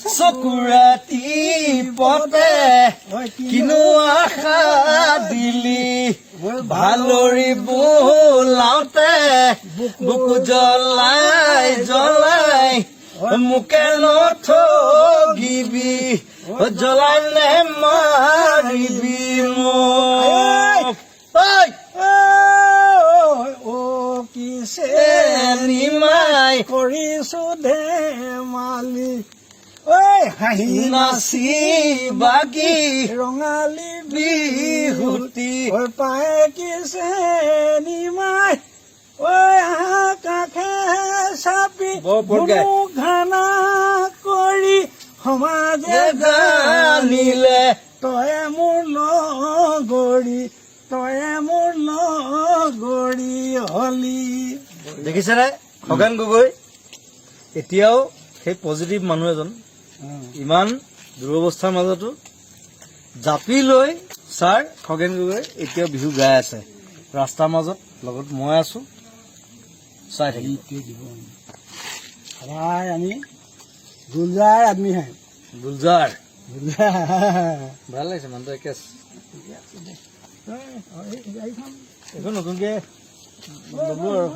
চকুৰাতি পতে কিনো আশা দিলি ভালৰি বোলাওতে বুকু জ্বলাই জ্বলাই মোকে নথগিবি জ্বলাইলে মাৰিবি মোক কিছে নিমাই কৰিছো ধেমালি ঐ হাঁহি নাচি বাগি ৰঙালী বিহুতি ঐ পায় কিছে নিমাই ঐ কাষে চাপি ঘানা কৰি সমাজে জানিলে তয়ে মোৰ লগৰী তয়ে মোৰ লগৰী হলি দেখিছেনে খগেন গগৈ এতিয়াও সেই পজিটিভ মানুহ এজন ইমান দুৰৱস্থাৰ মাজতো জাপি লৈ ছাৰ খগেন গগৈ এতিয়াও বিহু গাই আছে ৰাস্তাৰ মাজত লগত মই আছো চাই থাকিব সদায় আমি গুলজাৰ আদমি হে গুলজাৰ ভাল লাগিছে মানুহটো একে এইখন নতুনকে ল'লো আৰু